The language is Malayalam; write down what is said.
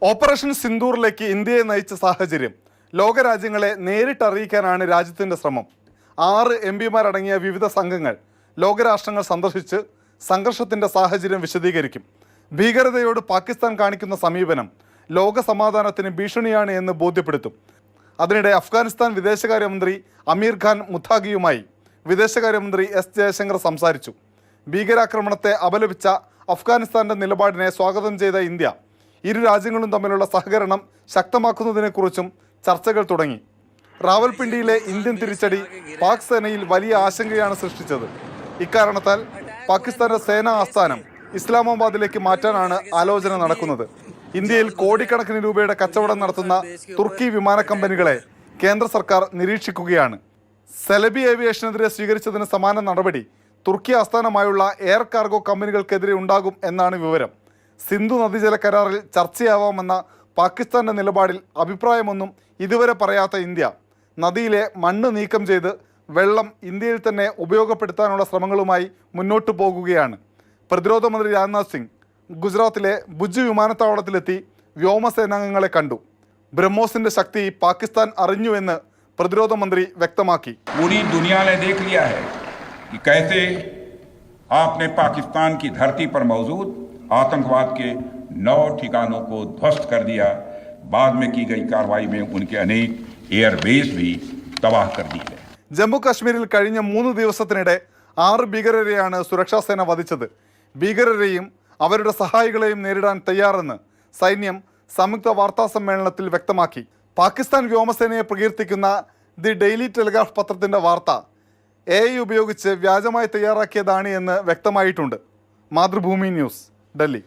ഓപ്പറേഷൻ സിന്ദൂറിലേക്ക് ഇന്ത്യയെ നയിച്ച സാഹചര്യം ലോകരാജ്യങ്ങളെ നേരിട്ടറിയിക്കാനാണ് രാജ്യത്തിൻ്റെ ശ്രമം. 6 എംപിമാരടങ്ങിയ വിവിധ സംഘങ്ങൾ ലോകരാഷ്ട്രങ്ങൾ സന്ദർശിച്ച് സംഘർഷത്തിൻ്റെ സാഹചര്യം വിശദീകരിക്കും. ഭീകരതയോട് പാകിസ്ഥാൻ കാണിക്കുന്ന സമീപനം ലോക സമാധാനത്തിന് ഭീഷണിയാണ് എന്ന് ബോധ്യപ്പെടുത്തും. അതിനിടെ അഫ്ഗാനിസ്ഥാൻ വിദേശകാര്യമന്ത്രി അമീർ ഖാൻ മുത്താഖിയുമായി വിദേശകാര്യമന്ത്രി എസ് ജയശങ്കർ സംസാരിച്ചു. ഭീകരാക്രമണത്തെ അപലപിച്ച അഫ്ഗാനിസ്ഥാൻ്റെ നിലപാടിനെ സ്വാഗതം ചെയ്ത ഇന്ത്യ ഇരു രാജ്യങ്ങളും തമ്മിലുള്ള സഹകരണം ശക്തമാക്കുന്നതിനെക്കുറിച്ചും ചർച്ചകൾ തുടങ്ങി. റാവൽപിണ്ടിയിലെ ഇന്ത്യൻ തിരിച്ചടി പാക് സേനയിൽ വലിയ ആശങ്കയാണ് സൃഷ്ടിച്ചത്. ഇക്കാരണത്താൽ പാകിസ്ഥാന്റെ സേനാ ആസ്ഥാനം ഇസ്ലാമാബാദിലേക്ക് മാറ്റാനാണ് ആലോചന നടക്കുന്നത്. ഇന്ത്യയിൽ കോടിക്കണക്കിന് രൂപയുടെ കച്ചവടം നടത്തുന്ന തുർക്കി വിമാന കമ്പനികളെ കേന്ദ്ര സർക്കാർ നിരീക്ഷിക്കുകയാണ്. സെലബി ഏവിയേഷനെതിരെ സ്വീകരിച്ചതിന് സമാന നടപടി തുർക്കി ആസ്ഥാനമായുള്ള എയർ കാർഗോ കമ്പനികൾക്കെതിരെ ഉണ്ടാകും എന്നാണ് വിവരം. സിന്ധു നദീജല കരാറിൽ ചർച്ചയാവാമെന്ന പാകിസ്ഥാന്റെ നിലപാടിൽ അഭിപ്രായമൊന്നും ഇതുവരെ പറയാത്ത ഇന്ത്യ നദിയിലെ മണ്ണ് നീക്കം ചെയ്ത് വെള്ളം ഇന്ത്യയിൽ തന്നെ ഉപയോഗപ്പെടുത്താനുള്ള ശ്രമങ്ങളുമായി മുന്നോട്ടു പോകുകയാണ്. പ്രതിരോധ മന്ത്രി രാജ്നാഥ് സിംഗ് ഗുജറാത്തിലെ ഭുജ് വിമാനത്താവളത്തിലെത്തി വ്യോമസേനാംഗങ്ങളെ കണ്ടു. ബ്രഹ്മോസിന്റെ ശക്തി പാകിസ്ഥാൻ അറിഞ്ഞുവെന്ന് പ്രതിരോധ മന്ത്രി വ്യക്തമാക്കി. पूरी दुनिया ने देख लिया है कि कैसे आपने पाकिस्तान की धरती पर मौजूद आतंकवाद के 9 ठिकानों को ध्वस्त कर दिया. बाद में की गई कार्रवाई में उनके अनेक एयरबेस भी तबाह कर दी है. ജമ്മു കാശ്മീരിൽ കഴിഞ്ഞ 3 ദിവസത്തിനിടെ 6 ഭീകരരെയാണ് സുരക്ഷാ സേന വധിച്ചത്. ഭീകരരെയും അവരുടെ സഹായികളെയും നേരിടാൻ തയ്യാറെന്ന് സൈന്യം സംയുക്ത വാർത്താ സമ്മേളനത്തിൽ വ്യക്തമാക്കി. പാകിസ്ഥാൻ വ്യോമസേനയെ പ്രകീർത്തിക്കുന്ന ദി ഡെയിലി ടെലിഗ്രാഫ് പത്രത്തിൻ്റെ വാർത്ത AI ഉപയോഗിച്ച് വ്യാജമായി തയ്യാറാക്കിയതാണ് എന്ന് വ്യക്തമായിട്ടുണ്ട്. മാതൃഭൂമി ന്യൂസ്, ഡൽഹി.